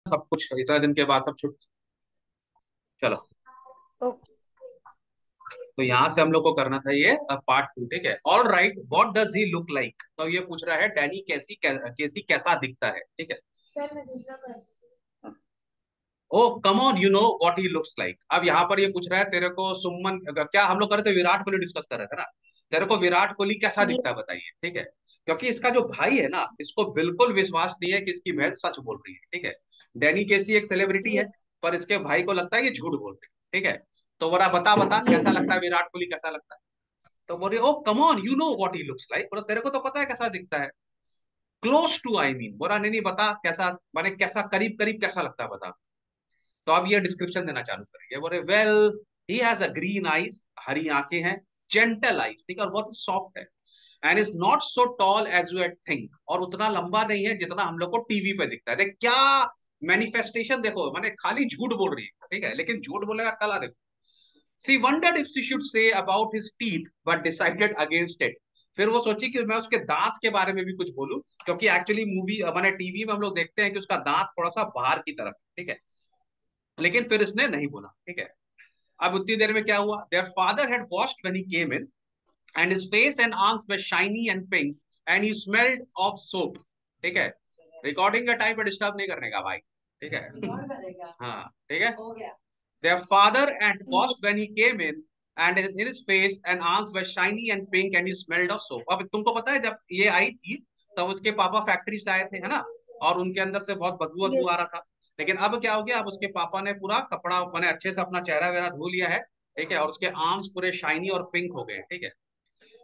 सब कुछ इतना दिन के बाद सब छुट। चलो, ओके तो यहाँ से हम लोग को करना था ये पार्ट टू। ठीक है, all right, what does he look like. तो ये पूछ रहा है डैनी केसी कैसा दिखता है। ठीक है। सर, मैं दूसरा कर। Oh come on, you know what he looks like. अब यहाँ पर ये पूछ रहा है तेरे को सुमन, क्या हम लोग कर रहे थे, विराट कोहली डिस्कस कर रहे थे ना। तेरे को विराट कोहली कैसा ये दिखता है बताइए। ठीक है, क्योंकि इसका जो भाई है ना, इसको बिल्कुल विश्वास नहीं है कि इसकी बहन सच बोल रही है। ठीक है, डैनी केसी एक सेलिब्रिटी है, ये पर इसके भाई को लगता है ये झूठ बोल रही है। ठीक है, तो बोला बता बता ये कैसा लगता है, सर। विराट कोहली कैसा लगता है। तो बोल रही oh come on, you know what he looks like. बोला तेरे को तो पता है कैसा दिखता है, क्लोज टू आई मीन। बोला नहीं नहीं बता कैसा, माने कैसा, करीब करीब कैसा लगता है बता। तो अब ये डिस्क्रिप्शन देना चालू करेंगे। बोले well, he has a green eyes, हरी आंखें हैं, जेंटल आईज, ठीक है, और बहुत सॉफ्ट है, and is not so tall as you at think, और उतना लंबा नहीं है जितना हम लोग को टीवी पे दिखता है। देख क्या मैनिफेस्टेशन, देखो मैंने खाली झूठ बोल रही है। ठीक है, लेकिन झूठ बोलेगा कला देखो। She wondered if she should say about his teeth but decided against it. फिर वो सोची कि मैं उसके दांत के बारे में भी कुछ बोलूं, क्योंकि एक्चुअली मूवी मैंने टीवी में हम लोग देखते हैं कि उसका दांत थोड़ा सा बाहर की तरफ है। ठीक है, लेकिन फिर इसने नहीं बोला। ठीक है, अब उतनी देर में क्या हुआ, their father had washed when he came in and his face and arms were shiny and pink and he smelled of soap. ठीक है, रिकॉर्डिंग का टाइम पे डिस्टर्ब नहीं करने का भाई। ठीक है रिकॉर्ड करेगा। हाँ ठीक है, हो गया। their father had ये washed when he came in and his face and arms were shiny and pink and he smelled of soap। अब तुमको पता है जब ये आई थी तब उसके पापा फैक्ट्री से आए थे, है ना, और उनके अंदर से बहुत बदबू ये बदबू आ रहा था। लेकिन अब क्या हो गया, अब उसके पापा ने पूरा कपड़ा मैंने अच्छे से अपना चेहरा वेरा धो लिया है। ठीक है, और उसके आर्म्स पूरे शाइनी और पिंक हो गए। ठीक है,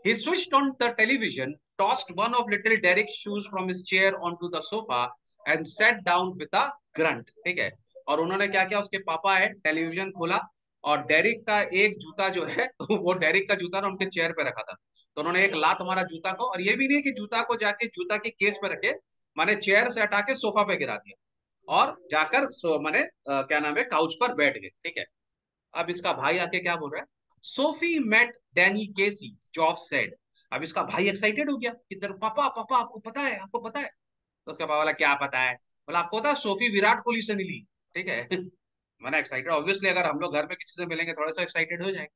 he switched on the television, tossed one of little Derek's shoes from his chair onto the sofa and sat down with a grunt। ठीक है, और उन्होंने क्या किया, उसके पापा है, टेलीविजन खोला और डेरिक का एक जूता जो है वो डेरिक का जूता ना उनके चेयर पे रखा था, तो उन्होंने एक लात मारा जूता को, और ये भी नहीं कि जूता को जाके जूता के केस पे रखे, माने चेयर से हटा के सोफा पे गिरा दिया और जाकर माने क्या नाम है, काउच पर बैठ गए। ठीक है, अब इसका भाई आके क्या बोल रहा है, सोफी मेट डैनी केसी, जॉफ सेड। अब इसका भाई एक्साइटेड हो गया कि तेरे पापा पापा आपको पता है, आपको पता है। तो उसका पापा बोला क्या पता है, बोला आपको पता है सोफी विराट कोहली से मिली। ठीक है मैंने एक्साइटेड, ऑब्वियसली अगर हम लोग घर में किसी से मिलेंगे थोड़ा सा एक्साइटेड हो जाएंगे।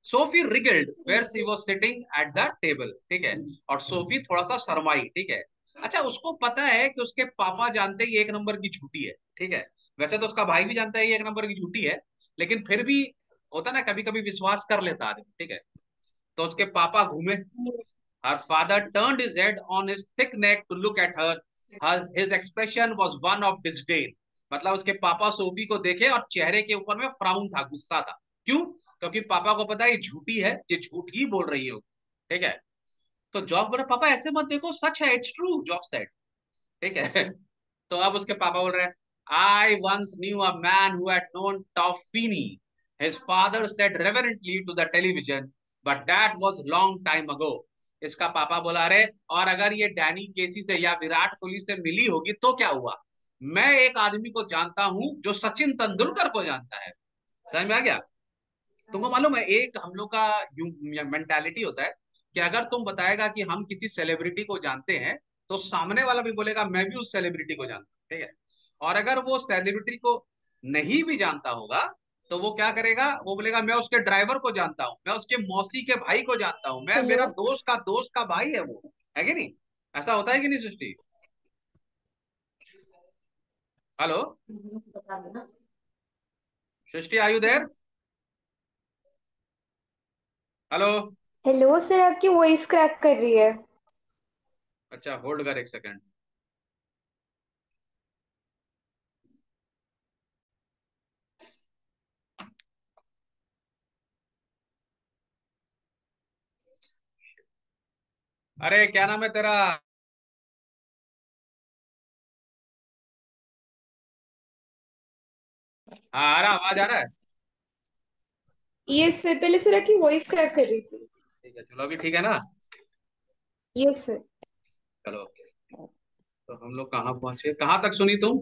Sophie wriggled where she was sitting at the table. ठीक है, और सोफी थोड़ा सा शर्माई। ठीक है, अच्छा उसको पता है कि उसके पापा जानते ही एक नंबर की झूठी है। ठीक है, वैसे तो उसका भाई भी जानता है ये एक नंबर की झूठी है, लेकिन फिर भी होता ना कभी कभी विश्वास कर लेता आदमी। ठीक है, तो उसके पापा घूमे, her father turned his head on his thick neck to look at her. His expression was one of disdain। मतलब उसके पापा सोफी को देखे और चेहरे के ऊपर में फ्राउन था, गुस्सा था। क्यों, क्योंकि पापा को पता है ये झूठी है, ये झूठ ही बोल रही है। ठीक है, तो जॉब बोला पापा ऐसे मत देखो, सच है, इट्स ट्रू, जॉब सेड। ठीक है तो अब उसके पापा बोल रहे हैं, I once knew a man who had known Toffini, his father said reverently to the television, but that was long time ago. इसका पापा बोला अरे, और अगर ये डैनी केसी से या विराट कोहली से मिली होगी तो क्या हुआ, मैं एक आदमी को जानता हूं जो सचिन तेंदुलकर को जानता है। समझ में आ गया। तुमको मालूम है एक हम लोग का मेंटालिटी होता है कि अगर तुम बताएगा कि हम किसी सेलिब्रिटी को जानते हैं, तो सामने वाला भी बोलेगा मैं भी उस सेलिब्रिटी को जानता हूं। ठीक है, और अगर वो सेलिब्रिटी को नहीं भी जानता होगा, तो वो क्या करेगा, वो बोलेगा मैं उसके ड्राइवर को जानता हूँ, मैं उसके मौसी के भाई को जानता हूँ, मैं हेलो। मेरा दोस्त का भाई है वो। है कि नहीं, ऐसा होता है कि नहीं सृष्टि। हेलो बता देना। Srishti, are you there. Hello. Hello sir, आपकी वॉइस क्रैक कर रही है। अच्छा होल्ड कर एक सेकंड। अरे क्या नाम है तेरा। हाँ आ रहा, आवाज आ रहा है। ये सर, पहले सर आपकी वॉइस क्रैक कर रही थी। ठीक है चलो, अभी ठीक है ना। Yes sir. चलो ओके, तो हम लोग कहाँ पहुंचे, कहाँ तक सुनी तुम।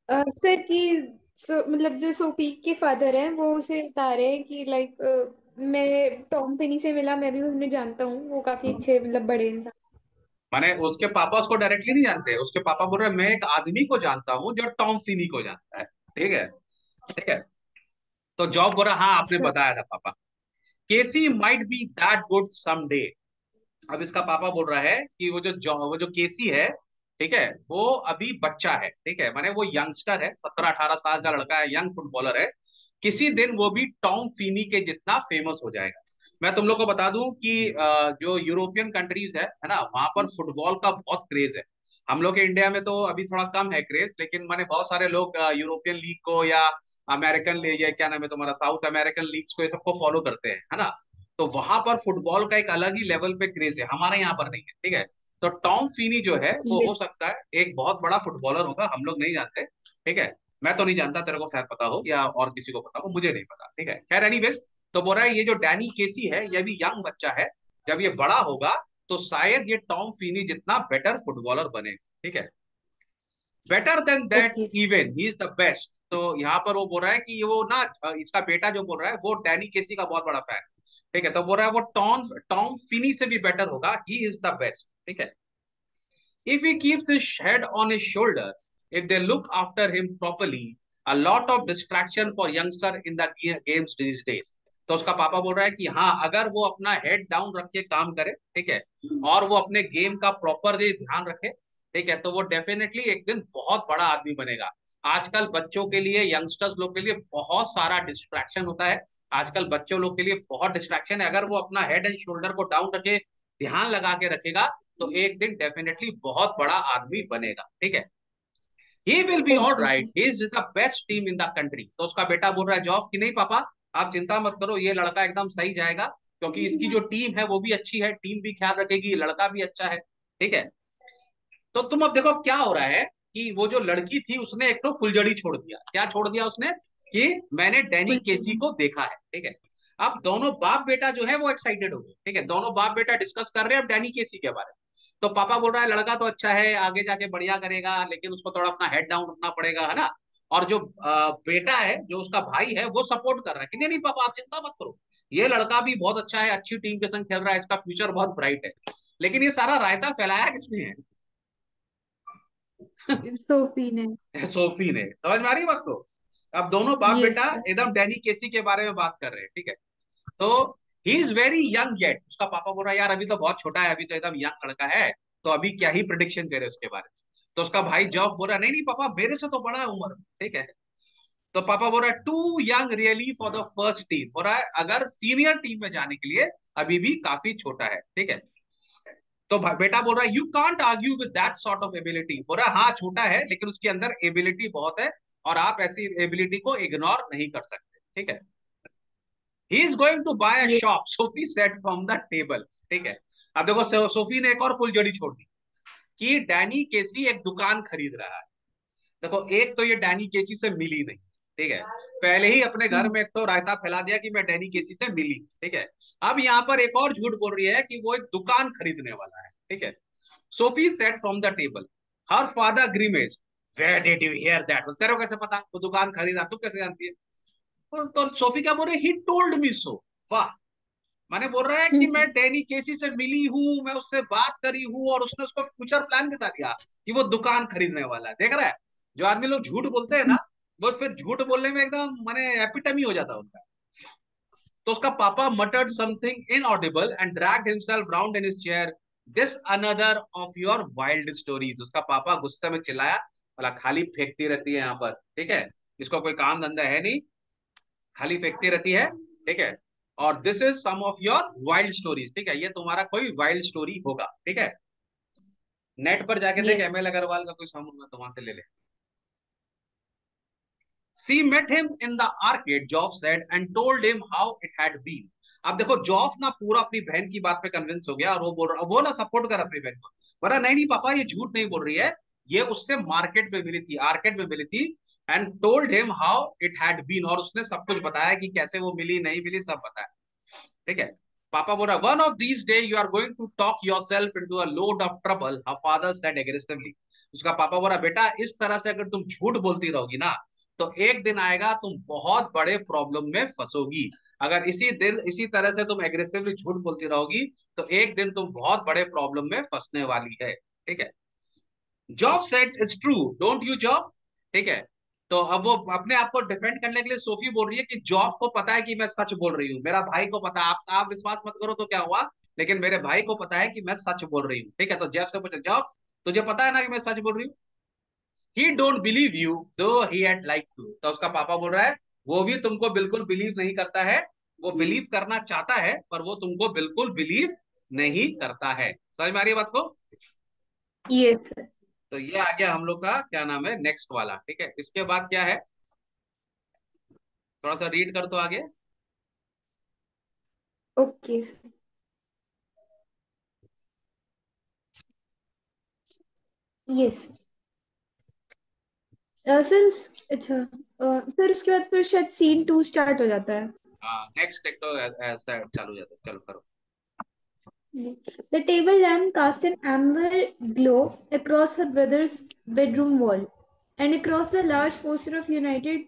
सर की मतलब जो सोफी के फादर हैं वो उसे बता रहे हैं कि लाइक मैं टॉम पेनी से मिला, मैं भी उन्हें जानता हूँ, वो काफी अच्छे मतलब बड़े इंसान। माने उसके पापा उसको डायरेक्टली नहीं जानते, उसके पापा बोल रहे हैं मैं एक आदमी को जानता हूँ जो टॉम फिनी को जानता है। ठीक है, ठीक है। तो जॉब बोल रहा हाँ आपने अच्छा। बताया था पापा, Casey might be that good someday. अब इसका पापा बोल रहा है कि वो जो केसी है, ठीक है, वो अभी बच्चा है, ठीक है, माने वो यंगस्टर है, 17-18 साल का लड़का है, यंग फुटबॉलर है, किसी दिन वो भी टॉम फिनी के जितना फेमस हो जाएगा। मैं तुम लोग को बता दूं कि जो यूरोपियन कंट्रीज है ना, वहां पर फुटबॉल का बहुत क्रेज है। हम लोग के इंडिया में तो अभी थोड़ा कम है क्रेज, लेकिन माने बहुत सारे लोग यूरोपियन लीग को या अमेरिकन लीग या क्या नाम है तुम्हारा, साउथ अमेरिकन लीग्स को, ये सबको फॉलो करते हैं, है ना। तो वहां पर फुटबॉल का एक अलग ही लेवल पे क्रेज है, हमारे यहाँ पर नहीं है, ठीक है। तो टॉम फीनी जो है वो ये हो सकता है एक बहुत बड़ा फुटबॉलर होगा, हम लोग नहीं जानते, ठीक है। मैं तो नहीं जानता, तेरे को शायद पता हो या और किसी को पता हो, मुझे नहीं पता, ठीक है। खैर एनीवेज, तो बोल रहा है ये जो डैनी केसी है ये भी यंग बच्चा है, जब ये बड़ा होगा तो शायद ये टॉम फीनी जितना बेटर फुटबॉलर बने, ठीक है। Better than that, okay. Even he is the best. तो यहाँ पर वो बोल रहा है कि वो ना, इसका बेटा जो बोल रहा है वो डैनी केसी का बहुत बड़ा फैन, ठीक है। तो बोल रहा है वो टॉम टॉम फिनी से भी बेटर होगा, ही इज द बेस्ट, ठीक है। If he keeps his head on his shoulder, if they look after him properly, a lot of distraction for youngster in the games these days. तो उसका पापा बोल रहा है कि हाँ अगर वो अपना हेड डाउन रख के काम करे, ठीक है, और वो अपने गेम का प्रॉपर ध्यान रखे, ठीक है, तो वो डेफिनेटली एक दिन बहुत बड़ा आदमी बनेगा। आजकल बच्चों के लिए, यंगस्टर्स लोग के लिए बहुत सारा डिस्ट्रैक्शन होता है, आजकल बच्चों लोग के लिए बहुत डिस्ट्रैक्शन है। अगर वो अपना हेड एंड शोल्डर को डाउन रखे, ध्यान लगा के रखेगा, तो एक दिन डेफिनेटली बहुत बड़ा आदमी बनेगा, ठीक है। He will be all okay. Right, he is the best team in the country. तो उसका बेटा बोल रहा है जॉब की नहीं पापा, आप चिंता मत करो, ये लड़का एकदम सही जाएगा, क्योंकि इसकी जो टीम है वो भी अच्छी है, टीम भी ख्याल रखेगी, लड़का भी अच्छा है, ठीक है। तो तुम अब देखो अब क्या हो रहा है कि वो जो लड़की थी उसने एक तो फुलझड़ी छोड़ दिया, क्या छोड़ दिया उसने, कि मैंने डैनी केसी बिल्कुल। को देखा है, ठीक है। अब दोनों बाप बेटा जो है वो एक्साइटेड हो गए, ठीक है, दोनों बाप बेटा डिस्कस कर रहे हैं अब डैनी केसी के बारे में। तो पापा बोल रहा है लड़का तो अच्छा है, आगे जाके बढ़िया करेगा, लेकिन उसको थोड़ा अपना हेड डाउन रखना पड़ेगा, है ना। और जो बेटा है, जो उसका भाई है, वो सपोर्ट कर रहा है कि नहीं नहीं पापा आप चिंता मत करो, ये लड़का भी बहुत अच्छा है, अच्छी टीम के संग खेल रहा है, इसका फ्यूचर बहुत ब्राइट है। लेकिन ये सारा रायता फैलाया किसने है? सोफी ने। सोफी ने। समझ में आ रही बात को? अब दोनों बाप यस बेटा सर। एकदम डैनी केसी के बारे में बात कर रहे हैं, ठीक है। तो he is very young yet, उसका पापा बोल रहा है यार अभी तो बहुत छोटा है, अभी तो एकदम यंग लड़का है, तो अभी क्या ही प्रिडिक्शन करे उसके बारे में। तो उसका भाई जॉफ बोल रहा है नहीं नहीं पापा मेरे से तो बड़ा है उम्र में, ठीक है। तो पापा बोल रहा है too young really for the first team, बोल रहा है अगर सीनियर टीम में जाने के लिए अभी भी काफी छोटा है, ठीक है। तो बेटा बोल रहा है you can't argue with that sort of ability, बोल रहा है हाँ छोटा है लेकिन उसके अंदर एबिलिटी बहुत है, और आप ऐसी एबिलिटी को इग्नोर नहीं कर सकते, ठीक है। He is going to buy a ये shop, Sophie said from the table, ठीक है। अब देखो सोफी ने एक और फुलझड़ी छोड़ दी कि डैनी केसी एक दुकान खरीद रहा है। देखो एक तो ये डैनी केसी से मिली नहीं, ठीक है, पहले ही अपने घर में एक तो रायता फैला दिया कि मैं डैनी केसी से मिली, ठीक है। अब यहाँ पर एक और झूठ बोल रही है कि वो एक दुकान खरीदने वाला है, ठीक है। Sophie said from the table, her father grimaced, where did you hear that, तेरे को कैसे पता वो दुकान खरीदा, तू कैसे जानती है? तो सोफी क्या बोल रही, ही टोल्ड मी सो। वाह, माने बोल रहा है कि मैं डैनी केसी से मिली हूँ, मैं उससे बात करी हूँ, और उसने उसको फ्यूचर प्लान बता दिया कि वो दुकान खरीदने वाला है। देख रहा है, जो आदमी लोग झूठ बोलते हैं ना, वो फिर झूठ बोलने में एकदम माने एपिटमी हो जाता है उनका। तो उसका पापा मटर्ड something inaudible and dragged himself round in his chair, this another of your wild stories. उसका पापा गुस्से में चिल्लाया, बोला खाली फेंकती रहती है यहाँ पर, ठीक है, इसको कोई काम धंधा है नहीं, खाली फेंकती रहती है, ठीक है। और this is some of your wild stories, ठीक है, ये तुम्हारा कोई वाइल्ड स्टोरी होगा, ठीक है। नेट पर जाके देख यस। एमएल अग्रवाल का कोई सॉन्ग होगा तो वहां से ले ले। She met him in the arcade, Geoff said, and told him how it had been. अब देखो जॉफ ना पूरा अपनी बहन की बात पे कन्विंस हो गया, और वो बोल रहा, वो ना सपोर्ट कर अपनी बहन को, बोला नहीं नहीं पापा ये झूठ नहीं बोल रही है, ये उससे मार्केट में मिली थी, आर्केड में मिली थी, and told him how it had been, और उसने सब कुछ बताया कि कैसे वो मिली नहीं मिली, सब बताया, ठीक है। पापा बोल रहा one of these day you are going to talk yourself into a load of trouble, her father said aggressively. उसका पापा बोल रहा बेटा इस तरह से अगर तुम झूठ बोलती रहोगी ना, तो एक दिन आएगा तुम बहुत बड़े प्रॉब्लम में फंसोगी। अगर इसी तरह से तुम एग्रेसिवली झूठ बोलती रहोगी तो एक दिन तुम बहुत बड़े प्रॉब्लम में फंसने वाली है। ठीक है। जॉब सेड्स it's true, don't you Job? ठीक है। तो अब वो अपने आप को डिफेंड करने के लिए सोफी बोल रही है कि जॉब को पता है कि मैं सच बोल रही हूँ, मेरा भाई को पता है, आप विश्वास मत करो तो क्या हुआ, लेकिन मेरे भाई को पता है कि मैं सच बोल रही हूँ। ठीक है। तो जेफ से पूछे, जॉब तुझे पता है ना कि मैं सच बोल रही हूँ? ही डोंट बिलीव यू दो ही हैड लाइक टू। तो उसका पापा बोल रहा है वो भी तुमको बिल्कुल बिलीव नहीं करता है, वो बिलीव करना चाहता है पर वो तुमको बिल्कुल बिलीव नहीं करता है। समझ में आ रही है बात को? यस। तो ये आ गया हम लोग का क्या नाम है नेक्स्ट वाला। ठीक है। इसके बाद क्या है, थोड़ा सा रीड कर तो आगे। Okay sir. Yes sir. अच्छा सर उसके बाद फिर शायद सीन 2 स्टार्ट हो जाता है। हाँ नेक्स्ट एक तो ऐसा चालू हो जाता है, चलो करो। The table lamp cast an amber glow across her brother's bedroom wall, and across the large poster of United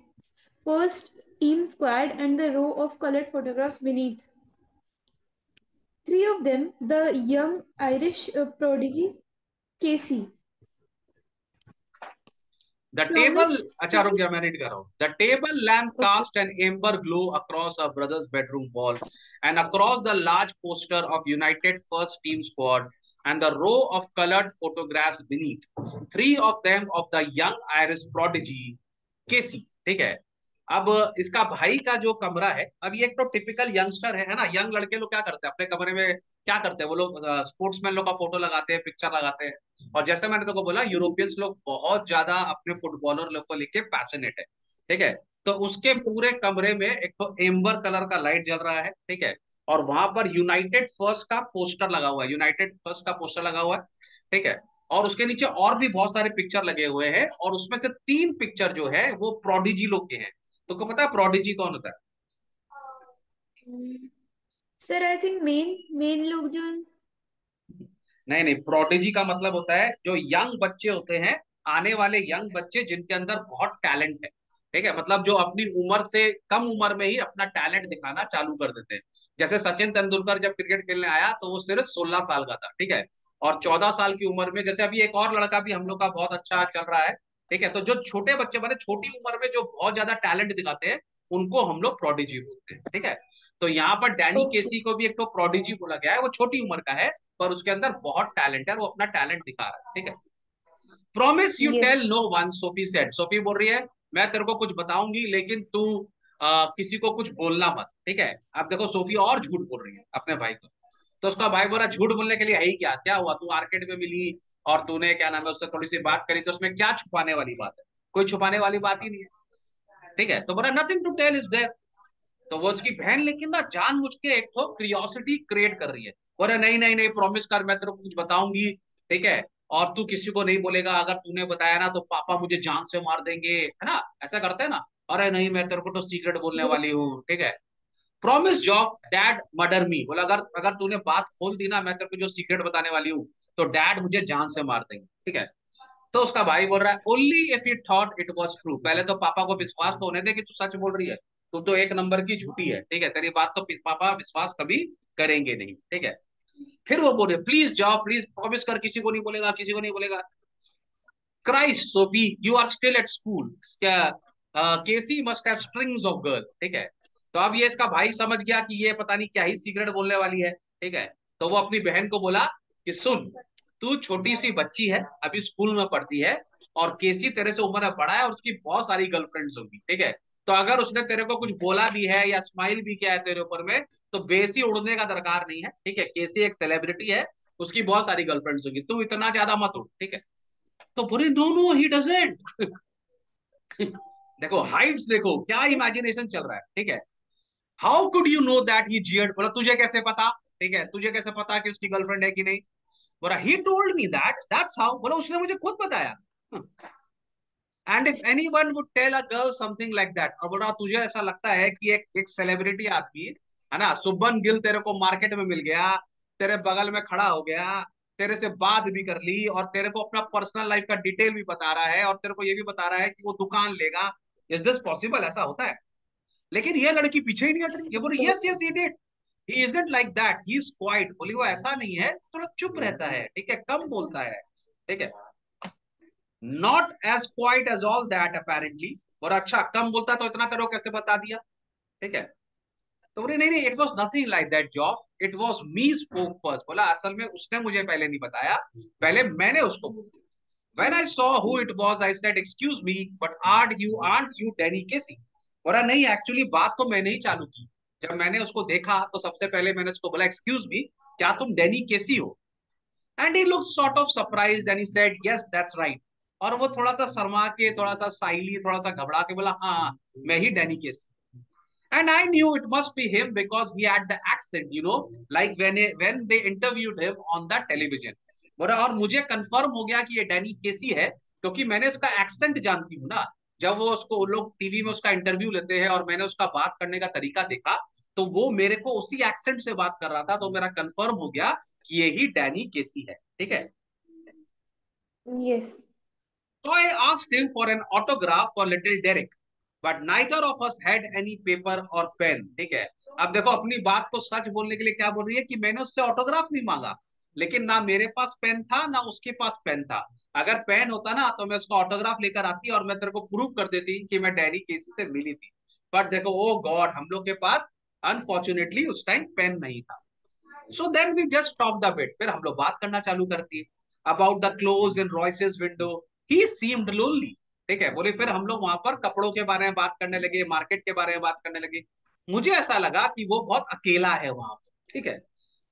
First Team Squad and the row of colored photographs beneath. Three of them, the young Irish prodigy Casey, the table, promised अच्छा to रुक be जा मैं read कर रहा हूँ। The table lamp okay. Cast an amber glow across a brother's bedroom wall and across the large poster of United first team squad and the row of colored photographs beneath, three of them of the young Irish prodigy केसी। ठीक है। अब इसका भाई का जो कमरा है, अब ये एक तो टिपिकल यंगस्टर है ना, यंग लड़के लोग क्या करते हैं अपने कमरे में, क्या करते हैं वो लोग, स्पोर्ट्समैन लोग का फोटो लगाते हैं, पिक्चर लगाते हैं। और जैसे मैंने तो बोला यूरोपियंस लोग बहुत ज्यादा अपने फुटबॉलर लोग को लेके पैशनेट है। ठीक है। तो उसके पूरे कमरे में एक तो एम्बर कलर का लाइट जल रहा है। ठीक है। और वहां पर यूनाइटेड फर्स्ट का पोस्टर लगा हुआ है, यूनाइटेड फर्स्ट का पोस्टर लगा हुआ है। ठीक है। और उसके नीचे और भी बहुत सारे पिक्चर लगे हुए हैं, और उसमें से 3 पिक्चर जो है वो प्रोडिजी लोग के हैं। तो पता है प्रोडिजी कौन होता है? Sir I think main main लोग जो नहीं नहीं, प्रोडिजी का मतलब होता है जो यंग बच्चे होते हैं, आने वाले यंग बच्चे जिनके अंदर बहुत टैलेंट है। ठीक है। मतलब जो अपनी उम्र से कम उम्र में ही अपना टैलेंट दिखाना चालू कर देते हैं। जैसे सचिन तेंदुलकर जब क्रिकेट खेलने आया तो वो सिर्फ 16 साल का था। ठीक है। और 14 साल की उम्र में, जैसे अभी एक और लड़का भी हम लोग का बहुत अच्छा चल रहा है। ठीक है। तो जो छोटे बच्चे माने छोटी उम्र में जो बहुत ज्यादा टैलेंट दिखाते हैं उनको हम लोग प्रोडिजी बोलते हैं। ठीक है। तो यहाँ पर डैनी ओके। केसी को भी एक तो प्रोडिजी बोला गया है, वो छोटी उम्र का है पर उसके अंदर बहुत टैलेंट है, वो अपना टैलेंट दिखा रहा है। ठीक है। Promise you yes. Tell no one, Sophie said. Sophie बोल रही है मैं तेरे को कुछ बताऊंगी लेकिन तू किसी को कुछ बोलना मत। ठीक है। अब देखो सोफी और झूठ बोल रही है अपने भाई को। तो उसका भाई बोला झूठ बोलने के लिए है ही क्या, क्या हुआ, तू आर्केड में मिली और तूने क्या नाम है उससे थोड़ी सी बात करी, तो उसमें क्या छुपाने वाली बात है? कोई छुपाने वाली बात ही नहीं है। ठीक है। तो बोला nothing to tell is there. तो वो उसकी बहन लेकिन ना जानबूझ के एक तो क्यूरियोसिटी क्रिएट कर रही है। बोले नहीं नहीं नहीं, प्रॉमिस कर मैं तेरे को कुछ बताऊंगी। ठीक है। और तू किसी को नहीं बोलेगा, अगर तूने बताया ना तो पापा मुझे जान से मार देंगे, है ना, ऐसा करते हैं ना। अरे नहीं मैं तेरे को तो सीक्रेट बोलने वाली हूँ। ठीक है। प्रॉमिस जॉब डैड मर्डर मी। बोला अगर अगर तूने बात खोल दी ना मैं तेरे को जो सीक्रेट बताने वाली हूँ तो डैड मुझे जान से मार देंगे। ठीक है। तो उसका भाई बोल रहा है only if you thought it was true. पहले तो पापा को विश्वास तो होने दे कि तू सच बोल रही है, तू तो एक नंबर की झूठी है। ठीक है। तेरी बात तो पापा विश्वास कभी करेंगे नहीं। ठीक है। फिर वो बोले प्लीज जाओ, प्लीज प्रॉमिस कर किसी को नहीं बोलेगा, किसी को नहीं बोलेगा। Christ Sophie you are still at school, Casey must have strings of girl. ठीक है। तो अब ये इसका भाई समझ गया कि ये पता नहीं क्या ही सीक्रेट बोलने वाली है। ठीक है। तो वो अपनी बहन को बोला कि सुन, तू छोटी सी बच्ची है, अभी स्कूल में पढ़ती है, और केसी तेरे से उम्र में बड़ा है और उसकी बहुत सारी गर्लफ्रेंड्स होंगी। ठीक है। तो अगर उसने तेरे को कुछ बोला भी है या स्माइल भी किया है तेरे ऊपर में तो बेसी उड़ने का दरकार नहीं है। ठीक है। केसी एक सेलिब्रिटी है, उसकी बहुत सारी गर्लफ्रेंड्स होंगी, तू इतना ज्यादा मत उड़। ठीक है। तो बोले नो नो ही डजंट। देखो हाइट्स, देखो क्या इमेजिनेशन चल रहा है। ठीक है। How could you know that he jeered. बोला तुझे कैसे पता? ठीक है। तुझे कैसे पता कि उसकी गर्लफ्रेंड है कि नहीं? बोला he told me that, that's how. बोला उसने मुझे खुद बताया। And if anyone would tell a girl something like that. और बोला तुझे ऐसा लगता है कि एक सेलिब्रिटी आदमी है ना, शुभन गिल तेरे को मार्केट में मिल गया, तेरे बगल में खड़ा हो गया, तेरे से बात भी कर ली और तेरे को अपना पर्सनल लाइफ का डिटेल भी बता रहा है और तेरे को ये भी बता रहा है कि वो दुकान लेगा, इज दिस पॉसिबल? ऐसा होता है? लेकिन ये लड़की पीछे ही नहीं हट रही, ये बोल रही yes yes he did, he isn't like that, he is quite. बोली वो ऐसा नहीं है, थोड़ा चुप रहता है, ठीक है, कम बोलता है, ठीक है, not as quite as all that apparently. और अच्छा कम बोलता तो इतना तेरे को कैसे बता दिया, ठीक है? तो बोले नहीं नहीं, it was nothing like that job, it was me spoke first. बोला असल में उसने मुझे पहले नहीं बताया, पहले मैंने उसको बोला। When I saw who it was, I said, "Excuse me, but aren't you Danny Casey?" बोला नहीं, एक्चुअली बात तो मैंने ही चालू की। जब मैंने उसको देखा तो सबसे पहले मैंने उसको बोला, "एक्सक्यूज मी, क्या तुम डैनी केसी हो?" And he looked sort of surprised and he said, "yes, that's right." और वो थोड़ा सा शर्मा के, थोड़ा सा साइली, थोड़ा सा घबरा के बोला, हाँ हाँ, मैं ही Danny Casey. And I knew it must be him because he had the accent, like when they interviewed him on the television. बोला और मुझे कंफर्म हो गया कि ये डैनी केसी है, क्योंकि मैंने उसका एक्सेंट जानती हूँ ना। जब वो उसको लोग टीवी में उसका इंटरव्यू लेते हैं और मैंने उसका बात करने का तरीका देखा, तो वो मेरे को उसी एक्सेंट से बात कर रहा था, तो मेरा कंफर्म हो गया कि ये ही डैनी केसी है, ठीक है? Yes. So I asked him for an autograph for little Derek, but neither of us had any paper or pen, ठीक है? अब देखो अपनी बात को सच बोलने के लिए क्या बोल रही है कि मैंने उससे ऑटोग्राफ नहीं मांगा, लेकिन ना मेरे पास पेन था ना उसके पास पेन था। अगर पेन होता ना तो मैं उसका ऑटोग्राफ लेकर आती और मैं तेरे को प्रूफ कर देती कि मैं डैनी केसी से मिली थी। बट देखो, ओ गॉड, हम लोग के पास अनफॉर्चुनेटली उस टाइम पेन नहीं था। So then we just talk the bit, फिर हम लोग बात करना चालू करती है about the clothes in Royce's window. He seemed lonely, ठीक है? बोले फिर हम लोग वहां पर कपड़ों के बारे में बात करने लगे, मार्केट के बारे में बात करने लगे। मुझे ऐसा लगा कि वो बहुत अकेला है वहां पर, ठीक है?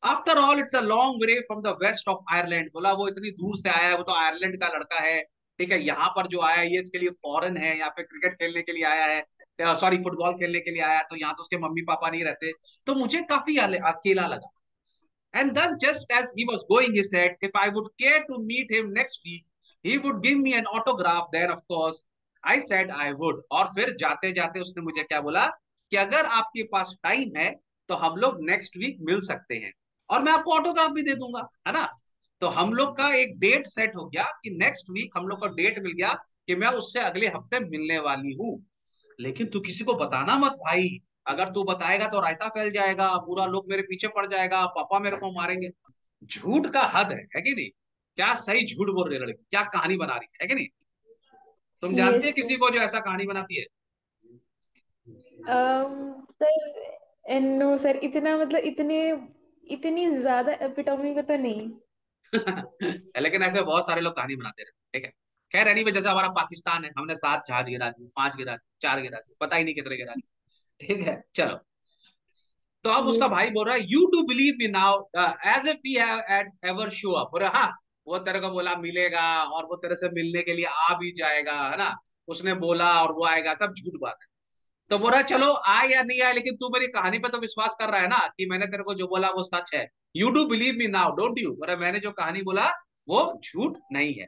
After all it's a long way from the west of Ireland. बोला वो इतनी दूर से आया है, वो तो आयरलैंड का लड़का है, ठीक है? यहाँ पर जो आया है ये इसके लिए फॉरेन है, यहाँ पे क्रिकेट खेलने के लिए आया है, सॉरी फुटबॉल खेलने के लिए आया है, तो यहाँ तो उसके मम्मी पापा नहीं रहते। तो मुझे काफी अकेला लगा। And then, just as he was going, he said, "If I would care to meet him next week, he would give me an autograph." Then, of course, I said I would. और फिर जाते जाते उसने मुझे क्या बोला कि अगर आपके पास टाइम है तो हम लोग नेक्स्ट वीक मिल सकते हैं, और मैं आपको ऑटोग्राफ भी दे दूंगा, है ना? तो हम लोग का एक डेट सेट हो गया कि नेक्स्ट वीक हम लोग का डेट मिल गया कि मैं उससे अगले हफ्ते मिलने वाली हूँ। लेकिन तू किसी को बताना मत भाई, अगर तू बताएगा तो रायता फैल जाएगा, पूरा लोग मेरे पीछे पड़ जाएगा, पापा मेरे को मारेंगे। झूठ का हद है कि नहीं? क्या सही झूठ बोल रही है लड़की, क्या कहानी बना रही है कि नहीं? तुम जानते हैं Yes, sir. किसी को जो ऐसा कहानी बनाती है? सर नो सर, इतना मतलब इतने इतनी ज्यादा एपिटोमी को तो नहीं। लेकिन ऐसे बहुत सारे लोग कहानी बनाते रहते, ठीक है? खैर एनीवे, जैसे हमारा पाकिस्तान है, हमने 7 जहाज गिरा दी, 5 गिरा दी, 4 गिरा दी, पता ही नहीं कितने गिरा दी, ठीक है? चलो, तो अब उसका यस। भाई बोल रहा है, "you do believe me now as if he have ever show up." बोले हाँ, वो तेरे को बोला मिलेगा और वो तेरे से मिलने के लिए आ भी जाएगा, है ना? उसने बोला और वो आएगा, सब झूठ बात है। तो बोल रहा है चलो आए या नहीं आए, लेकिन तू मेरी कहानी पे तो विश्वास कर रहा है ना कि मैंने तेरे को जो बोला वो सच है? You do believe me now, don't you? बोला मैंने जो कहानी बोला वो झूठ नहीं है।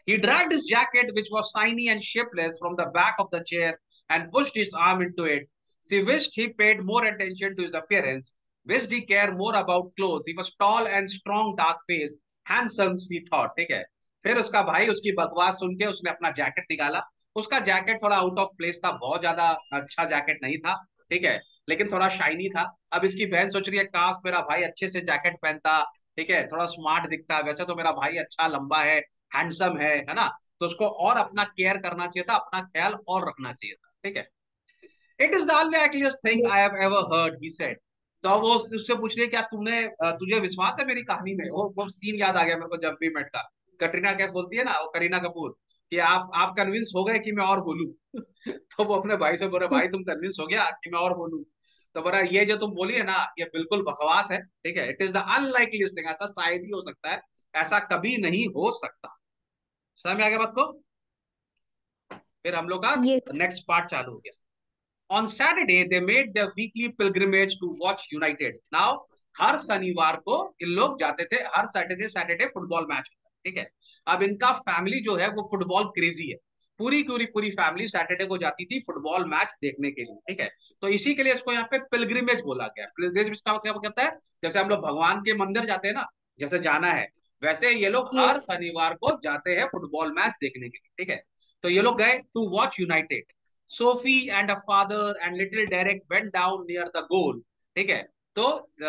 He dragged his jacket, which was shiny and shapeless, from the back of the chair and pushed his arm into it. She wished he paid more attention to his appearance, wished he cared more about clothes. He was tall and strong, dark face, handsome, she thought, ठीक है? फिर उसका भाई उसकी बकवास सुन के उसने अपना जैकेट निकाला। उसका जैकेट थोड़ा आउट ऑफ प्लेस था, बहुत ज्यादा अच्छा जैकेट नहीं था, ठीक है, लेकिन थोड़ा शाइनी था। अब इसकी बहन सोच रही है काश मेरा भाई अच्छे से जैकेट पहनता, ठीक है, थोड़ा स्मार्ट दिखता, वैसे तो मेरा भाई अच्छा लंबा हैंडसम है ना? तो उसको और अपना केयर करना चाहिए था, अपना ख्याल और रखना चाहिए था, ठीक है? It is the unlikeliest thing I have ever heard, he said. तो वो उससे पूछ रही है क्या तुझे विश्वास है मेरी कहानी में? वो सीन याद आ गया मेरे को जब भी मेट का। कटरीना कैफ बोलती है ना, वो करीना कपूर, कि आप कन्विंस हो गए कि मैं और बोलूं? तो वो अपने भाई से बोल रहे, भाई तुम कन्विंस हो गया कि मैं और बोलूं? तो बोला ये जो तुम बोली है ना, ये बिल्कुल बकवास है, ठीक है? It is the unlikeliest thing, ऐसा शायद ही हो सकता है, ऐसा कभी नहीं हो सकता। समझ में आ गया बात को? फिर हम लोग का यस। नेक्स्ट पार्ट चालू हो गया। On Saturday they made the weekly pilgrimage to watch United. Now हर शनिवार को इन लोग जाते थे, हर सैटरडे सैटरडे फुटबॉल मैच होता है, ठीक है? अब इनका फैमिली जो है वो फुटबॉल क्रेजी है, पूरी पूरी पूरी फैमिली सैटरडे को जाती थी फुटबॉल मैच देखने के लिए, ठीक है? तो इसी के लिए इसको यहाँ पे पिलग्रिमेज बोला गया। पिलग्रिमेज का मतलब क्या कहता है? जैसे हम लोग भगवान के मंदिर जाते हैं ना, जैसे जाना है, वैसे ये लोग हर यस। शनिवार को जाते हैं फुटबॉल मैच देखने के लिए, ठीक है? तो ये लोग गए to watch United. Sophie and a father and little Derek went down near the goal, ठीक है। तो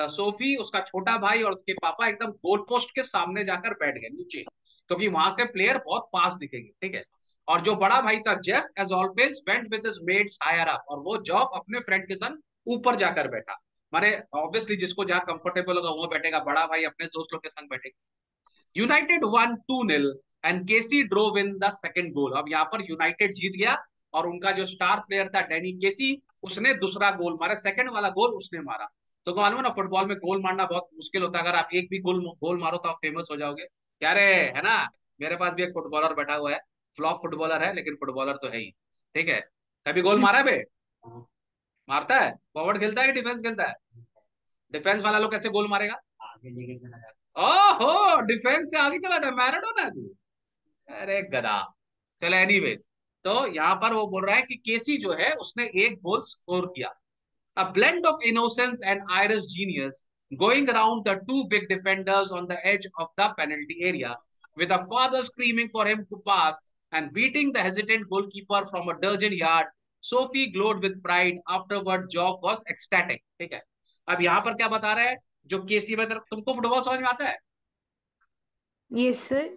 सोफी, उसका छोटा भाई और उसके पापा एकदम गोल पोस्ट के सामने जाकर बैठ गए नीचे, क्योंकि वहां से प्लेयर बहुत पास दिखेंगे, ठीक है। और जो बड़ा भाई था Jeff, as always went with his mates higher up, और वो जेफ अपने फ्रेंड के संग ऊपर जाकर बैठा। माने ऑब्वियसली जिसको जहाँ कंफर्टेबल होगा वो बैठेगा, बड़ा भाई अपने दोस्त लोग के संग बैठेगा। United won 2-0 and Casey drove in the second goal. अब यहाँ पर यूनाइटेड जीत गया, और उनका जो स्टार प्लेयर था डैनी केसी, उसने दूसरा गोल मारा, सेकंड वाला गोल उसने मारा। तो मालूम है ना, फुटबॉल में गोल मारना बहुत मुश्किल होता है। अगर आप एक भी गोल गोल मारो तो आप फेमस हो जाओगे। क्या रे, है ना। मेरे पास भी एक फुटबॉलर बैठा हुआ है, फ्लॉप फुटबॉलर है लेकिन फुटबॉलर तो है ही, ठीक है। कभी गोल मारा है बे? मारता है? फॉरवर्ड खेलता है कि डिफेंस खेलता है? डिफेंस वाला लोग कैसे गोल मारेगा? आगे लेके चला जाता। ओहो, डिफेंस से आगे चला जाता, मैराडोना है तू। अरे गधा। चलो एनीवेज, तो यहाँ पर वो बोल रहा है कि केसी जो है उसने एक गोल स्कोर किया। A blend of innocence and Irish genius, going around the two big defenders on the edge of the penalty area, with a father screaming for him to pass and beating the hesitant goalkeeper from a dozen yards. Sophie glowed with pride. Afterward, Joff was ecstatic. ठीक है। अब यहाँ पर क्या बता रहा है, जो केसी में, तुमको फुटबॉल समझ में आता है? यस सर,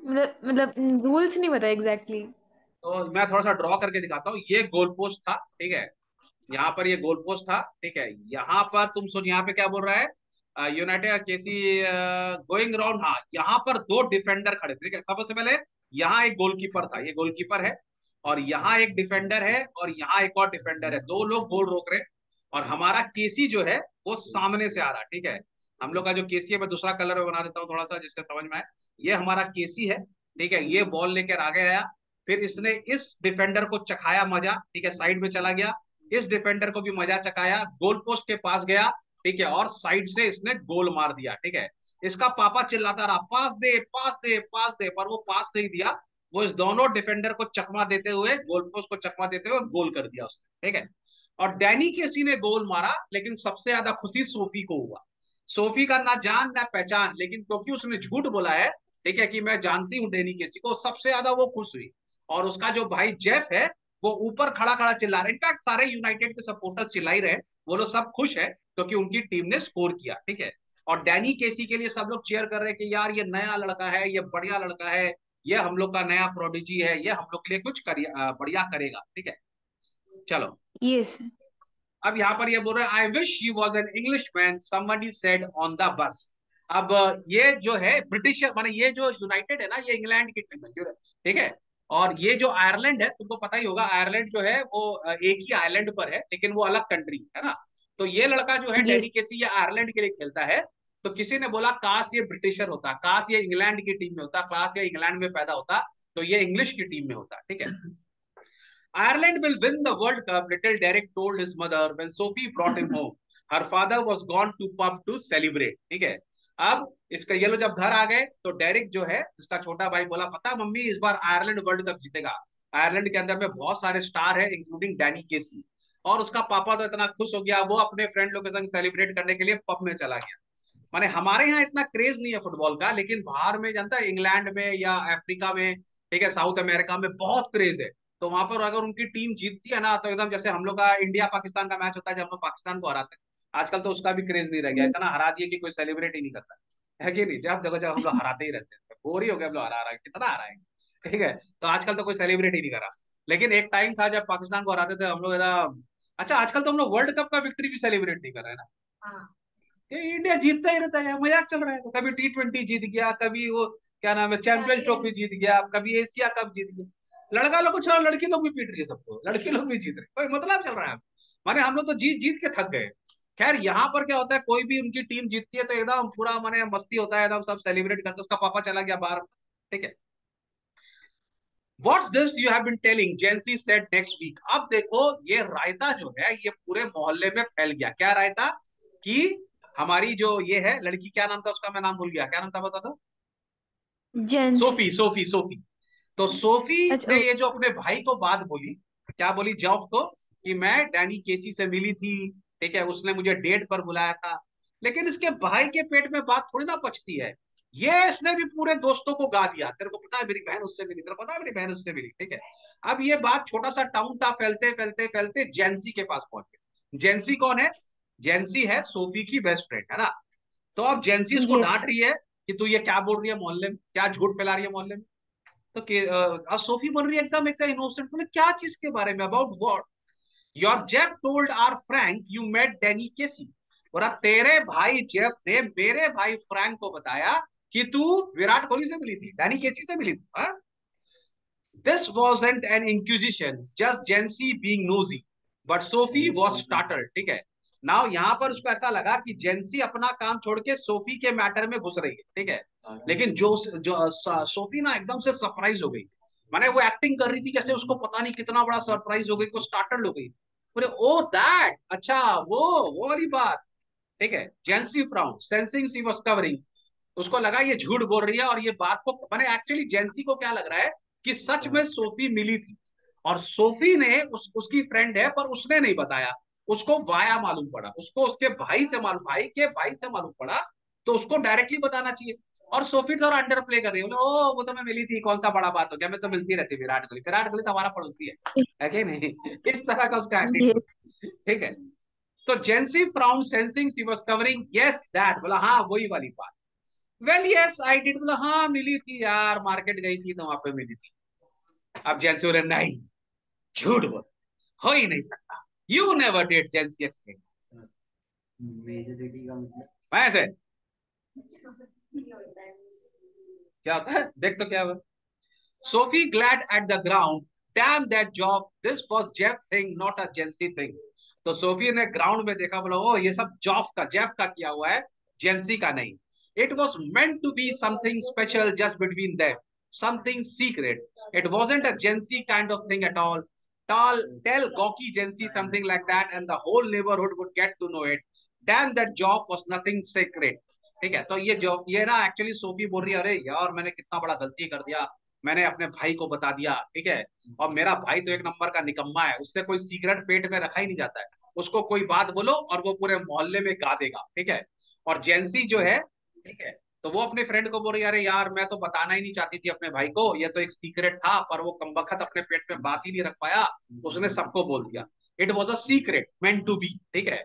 मतलब रूल्स नहीं पता एग्जैक्टली। तो मैं थोड़ा सा ड्रॉ करके दिखाता हूँ। ये गोल पोस्ट था, ठीक है। यहाँ पर ये गोल पोस्ट था, ठीक है। यहाँ पर तुम सुन, यहाँ पे क्या बोल रहा है, यूनाइटेड केसी गोइंग राउंड। हाँ, यहाँ पर दो डिफेंडर खड़े थे, ठीक है। सबसे पहले यहाँ एक गोलकीपर था, ये गोलकीपर है, और यहाँ एक डिफेंडर है, और यहाँ एक और डिफेंडर है, दो लोग गोल रोक रहे हैं। और हमारा केसी जो है वो सामने से आ रहा है, ठीक है। हम लोग का जो केसी है, मैं दूसरा कलर में बना देता हूँ थोड़ा सा जिससे समझ में आए। ये हमारा केसी है, ठीक है। ये बॉल लेकर आगे आया, फिर इसने इस डिफेंडर को चखाया मजा, ठीक है, साइड में चला गया। इस डिफेंडर को भी मजा चकाया, गोल पोस्ट के पास गया, ठीक है, और साइड से इसने गोल मार दिया, ठीक है। इसका पापा चिल्लाता रहा, पास दे पास दे पास दे, पर वो पास नहीं दिया। वो इस दोनों डिफेंडर को चकमा देते हुए, गोल पोस्ट को चकमा देते हुए गोल कर दिया उसने, ठीक है। और डैनी केसी ने गोल मारा, लेकिन सबसे ज्यादा खुशी सोफी को हुआ। सोफी का ना जान ना पहचान, लेकिन क्योंकि उसने झूठ बोला है, ठीक है, कि मैं जानती हूँ डैनी केसी को, सबसे ज्यादा वो खुश हुई। और उसका जो भाई जेफ है, वो ऊपर खड़ा खड़ा चिल्ला रहा है। इनफैक्ट सारे यूनाइटेड के सपोर्टर्स चिल्ला ही रहे, वो लोग सब खुश है क्योंकि उनकी टीम ने स्कोर किया, ठीक है। और डैनी केसी के लिए सब लोग चेयर कर रहे हैं कि यार ये नया लड़का है, ये बढ़िया लड़का है, ये हम लोग का नया प्रोडिजी है, ये हम लोग के लिए कुछ बढ़िया करेगा, ठीक है। चलो, यस। अब यहाँ पर ये बोल रहे हैं, I wish he was an English man, somebody said on the bus. अब ये जो है ब्रिटिश, माने ये जो यूनाइटेड है ना, ये इंग्लैंड की टीम है, ठीक है। और ये जो आयरलैंड है, तुमको पता ही होगा, आयरलैंड जो है वो एक ही आइलैंड पर है, लेकिन वो अलग कंट्री है ना। तो ये लड़का जो है यस। डैनी केसी, ये आयरलैंड के लिए खेलता है। तो किसी ने बोला काश ये ब्रिटिशर होता, काश ये इंग्लैंड की टीम में होता, काश ये इंग्लैंड में पैदा होता, तो ये इंग्लिश की टीम में होता, ठीक है। Ireland will win the World Cup, little Derek told his mother when Sophie brought him home. Her father was gone to pub to celebrate. ठीक है। अब इसका ये लोग जब घर आ गए तो डेरिक जो है, इसका छोटा भाई, बोला पता मम्मी इस बार आयरलैंड वर्ल्ड कप जीतेगा। आयरलैंड के अंदर में बहुत सारे स्टार है, इंक्लूडिंग डैनी केसी। और उसका पापा तो इतना खुश हो गया, वो अपने फ्रेंड लोग के संग सेलिब्रेट करने के लिए पब में चला गया। माने हमारे यहाँ इतना क्रेज नहीं है फुटबॉल का, लेकिन बाहर में जानता है, इंग्लैंड में या अफ्रीका में, ठीक है, साउथ अमेरिका में बहुत क्रेज है। तो वहां पर अगर उनकी टीम जीतती है ना, तो एकदम जैसे हम लोग का इंडिया पाकिस्तान का मैच होता है जब हम लोग पाकिस्तान को हराते हैं, आजकल तो उसका भी क्रेज नहीं रह गया, इतना हरा दिए कि कोई सेलिब्रेट ही नहीं करता है कि नहीं। जब देखो, जब हम लोग हराते ही रहते हैं, बोर ही हो गए हम लोग हरा रहा है, कितना हराएंगे, ठीक है। तो आजकल तो कोई सेलिब्रेट ही नहीं करा। लेकिन एक टाइम था जब पाकिस्तान को हराते थे हम लोग एकदम। अच्छा, आजकल तो हम लोग वर्ल्ड कप का विक्ट्री भी सेलिब्रेट नहीं कर रहे हैं ना। ये इंडिया जीतता ही रहता है, मजाक चल रहा है। तो कभी T20 जीत गया, कभी वो क्या नाम है चैंपियंस ट्रॉफी जीत गया, कभी एशिया कप जीत गया। लड़का लोग को छोड़ो, लड़की लोग भी पीट रही है सबको, लड़की लोग भी जीत रहे, कोई मतलब चल रहा है। माने हम लोग तो जीत जीत के थक गए। खैर, यहाँ पर क्या होता है, कोई भी उनकी टीम जीतती है तो एकदम पूरा माने मस्ती होता है, एकदम सब सेलिब्रेट करते हैं। उसका पापा चला गया बाहर, ठीक है। What's this you have been telling? Jency said next week. अब देखो, ये रायता जो है ये पूरे मोहल्ले में फैल गया। क्या रायता? कि हमारी जो ये है लड़की, क्या नाम था उसका, मैं नाम भूल गया, क्या नाम था बता दो। जेंसी। Sophie, Sophie, Sophie. तो सोफी अच्छा। ने ये जो अपने भाई को बात बोली, क्या बोली जॉफ को, कि मैं डैनी केसी से मिली थी, ठीक है, उसने मुझे डेट पर बुलाया था। लेकिन इसके भाई के पेट में बात थोड़ी ना पचती है। ये इसने भी पूरे दोस्तों को गा दिया, तेरे को पता है मेरी बहन उससे मिली, तेरे को पता है मेरी बहन उससे मिली, ठीक है। अब ये बात छोटा सा टाउन था, फैलते फैलते फैलते जेंसी के पास पहुंच गया। जेंसी कौन है? जेंसी है सोफी की बेस्ट फ्रेंड, है ना। तो अब जेंसी इसको यस। डांट रही है कि तू ये क्या बोल रही है मोहल्ले में, क्या झूठ फैला रही है मोहल्ले में। तो सोफी बोल रही है एकदम एकदम इनोसेंट, बोले क्या चीज के बारे में, about what? Your Jeff told our Frank you met Danny Casey. बोला तेरे भाई जेफ ने मेरे भाई फ्रैंक को बताया कि तू विराट कोहली से मिली थी, डैनी केसी से मिली थी, हाँ? This wasn't an inquisition, just Jency being nosy. But Sophie was startled, ठीक है। नाउ यहाँ पर उसको ऐसा लगा कि जेंसी अपना काम छोड़ के सोफी के मैटर में घुस रही है, ठीक है। लेकिन सोफी ना एकदम से सरप्राइज हो गई। माने वो एक्टिंग कर रही थी जैसे उसको पता नहीं कितना बड़ा सरप्राइज हो गई, को स्टार्टल हो गई। बोले ओ दैट, अच्छा वो वाली बात, ठीक है। Jancy frowned sensing she was covering. उसको लगा ये झूठ बोल रही है, और ये बात को मैंने एक्चुअली जेंसी को क्या लग रहा है कि सच में सोफी मिली थी, और सोफी ने उसकी फ्रेंड है पर उसने नहीं बताया। उसको वाया मालूम पड़ा, उसको उसके भाई से मालूम, भाई के भाई से मालूम पड़ा, तो उसको डायरेक्टली बताना चाहिए। और सोफी थोड़ा अंडर प्ले कर रही है, बोले ओ वो तो मैं मिली थी, कौन सा बड़ा बात हो गया, मैं तो मिलती रहती विराट कोहली, विराट कोहली तो हमारा पड़ोसी है कि नहीं? इस तरह का उसका यस। एटीट्यूड, ठीक है। तो Jancy frowned sensing she was covering, yes that, बोला हाँ वही वाली बात। वेल यस आई डिड, बोला हाँ मिली थी यार, मार्केट गई थी तो वहां पे मिली थी। अब जेंसी बोले नहीं, झूठ बोल, हो ही नहीं सकता, you never did, जेंसी explain. Majority का मतलब ऐसे क्या होता है, देख तो क्या हुआ। Sophie glad at the ground, dam that job, this was Jeff thing not a जेंसी thing. तो सोफी ने ग्राउंड में देखा, बोला ओ ये सब जॉफ का, जेफ का किया हुआ है, जेंसी का नहीं। It was meant to be something special just between them, something secret. It wasn't a Jancy kind of thing at all. Tell Goki Jensi something like that and the whole neighborhood would get to know it. Damn, that job was nothing sacred. ठीक है, तो ये जो ये ना actually Sophie बोल रही है, अरे यार मैंने कितना बड़ा गलती कर दिया, मैंने अपने भाई को बता दिया, ठीक है। और मेरा भाई तो एक नंबर का निकम्मा है, उससे कोई सीक्रेट पेट में रखा ही नहीं जाता है। उसको कोई बात बोलो और वो पूरे मोहल्ले में गा देगा, ठीक है। और जेंसी जो है, ठीक है, तो वो अपने फ्रेंड को बोल रही है, अरे यार मैं तो बताना ही नहीं चाहती थी अपने भाई को, ये तो एक सीक्रेट था, पर वो कमबख्त अपने पेट में बात ही नहीं रख पाया, उसने सबको बोल दिया। It was a secret meant to be, ठीक है।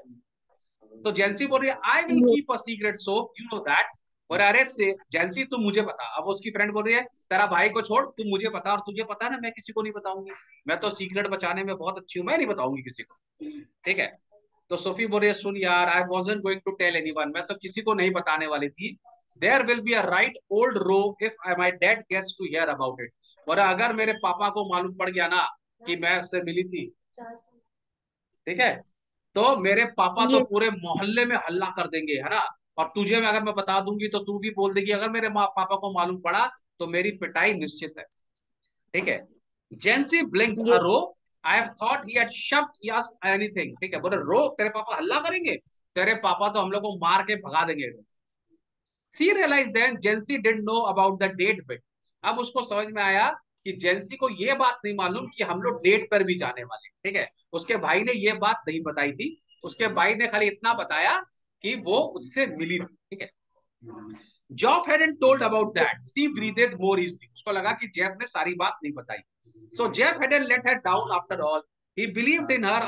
तो जेंसी बोल रही है I will keep a secret Soph, you know that. और अरे से जेंसी तुम मुझे बता, अब उसकी फ्रेंड बोल रही है तेरा भाई को छोड़, तुम मुझे बता, और तुझे पता ना मैं किसी को नहीं बताऊंगी, मैं तो सीक्रेट बचाने में बहुत अच्छी हूँ, मैं नहीं बताऊंगी किसी को, ठीक है। तो सोफी बोल रही है सुन यार, I wasn't going to tell anyone, मैं तो किसी को नहीं बताने वाली थी। There will be a right old row if my dad gets to hear about it. और अगर मेरे पापा को मालूम पड़ गया ना कि मैं उससे मिली थी, ठीक है, तो मेरे पापा तो यस। पूरे मोहल्ले में हल्ला कर देंगे, है ना। और तुझे मैं अगर मैं बता दूंगी तो तू भी बोल देगी, अगर मेरे माँ पापा को मालूम पड़ा तो मेरी पिटाई निश्चित है, ठीक है। Jancy blinked a yes. Row, I have thought he had shaved yes anything, ठीक है। बोले रो, तेरे पापा हल्ला करेंगे, तेरे पापा तो हम लोग को मार के भगा देंगे। She realised then Jancy didn't know about the date bit. अब उसको समझ में आया कि जेंसी को ये बात नहीं मालूम कि हम लोग डेट पर भी जाने वाले, ठीक है। उसके भाई ने ये बात नहीं बताई थी, उसके भाई ने खाली इतना बताया कि वो उससे मिली थी, ठीक है। जॉफ hadn't told about that, she breathed more easily, उसको लगा कि जेफ ने सारी बात नहीं बताई। So Jeff hadn't let her down after all, he believed in her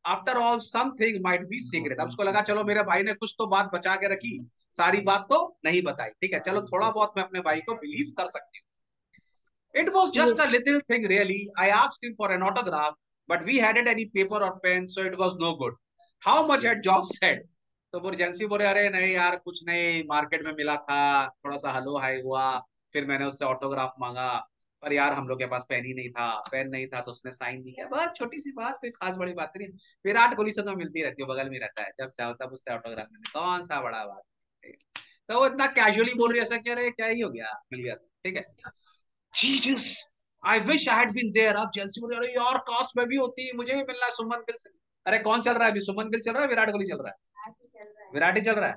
after all something might be secret। अब उसको लगा चलो मेरे भाई ने कुछ तो बात बचा के रखी, सारी बात तो नहीं बताई, ठीक है, चलो थोड़ा बहुत मैं अपने भाई को बिलीव कर सकती हूँ। It was just a yes. little thing really, I asked him for an autograph but we hadn't any paper or pen so it was no good। How much had Josh said? तो वो agency बोले अरे नहीं यार कुछ नहीं, market में मिला था, थोड़ा सा हलो हाई हुआ, फिर मैंने उससे ऑटोग्राफ मांगा, पर यार हम लोग के पास पेन ही नहीं था, पेन नहीं था तो उसने साइन नहीं किया, बस छोटी सी बात, कोई खास बड़ी बात नहीं। विराट कोहली से तो मिलती रहती है, बगल में रहता है, जब चाहो तब उससे ऑटोग्राफ लेने, कौन सा बड़ा बात है। तो वो इतना कैजुअली बोल रही है, ऐसा कह रहे क्या ही हो गया, मिल गया, ठीक है। Jesus, I wish I had been there. अब जेंसी बोल रही है, अरे यार काश मैं भी होती, मुझे भी मिलना है सुमन गिल से। अरे कौन चल रहा है अभी, सुमन गिल चल रहा है, विराट कोहली चल रहा है? विराट ही चल रहा है।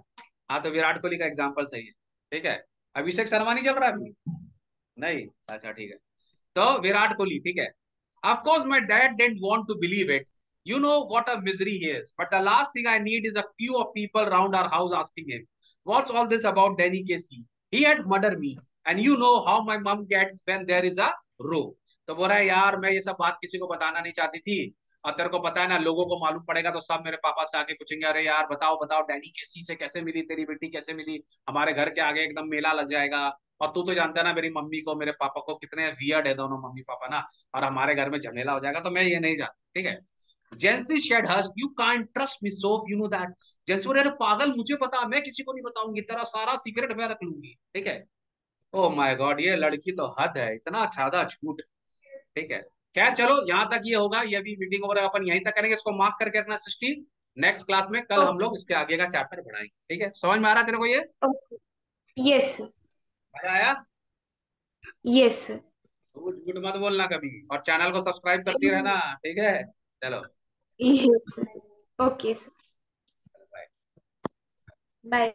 हाँ तो विराट कोहली का एग्जाम्पल सही है, ठीक है। अभिषेक शर्मा नहीं चल रहा है अभी? नहीं, अच्छा ठीक है। तो विराट कोहली, ठीक है। Of course, my dad didn't want to believe it. You know what a misery he is. But the last thing I need is a queue of people around our house asking him, "What's all this about Danny Casey?" He had murder me and you know how my mum gets when there is a row. तो बोल रहा है यार मैं ये सब बात किसी को बताना नहीं चाहती थी, और तेरे को पता है ना लोगों को मालूम पड़ेगा तो सब मेरे पापा से आके पूछेंगे अरे यार बताओ बताओ डैडी कैसी से कैसे मिली, तेरी बेटी कैसे मिली, हमारे घर के आगे एकदम मेला लग जाएगा। और तू तो जानता है ना मेरी मम्मी को मेरे पापा को कितने वियर्ड है दोनों मम्मी पापा ना, और हमारे घर में झमेला हो जाएगा, तो मैं ये नहीं जानता, ठीक है। Jancy said hers you can't trust me Soph you know that. Jancy बोले अरे पागल मुझे पता, मैं किसी को नहीं बताऊंगी, तेरा सारा सीक्रेट मैं रख लूंगी, ठीक है। ओ माय गॉड ये लड़की तो हद है, इतना ज्यादा झूठ, ठीक है। खैर चलो यहाँ तक ये होगा, ये भी मीटिंग वगैरह अपन यहीं तक करेंगे, इसको मार्क करके रखना सृष्टि। नेक्स्ट क्लास में कल हम ओके लोग इसके आगे का चैप्टर बढ़ाएंगे, ठीक है। समझ में आ रहा है तेरे को ये? ओके। यस मजा आया? यस तो झूठ मत बोलना कभी, और चैनल को सब्सक्राइब करती रहना, ठीक है। चलो yes. Okay sir. bye. Bye.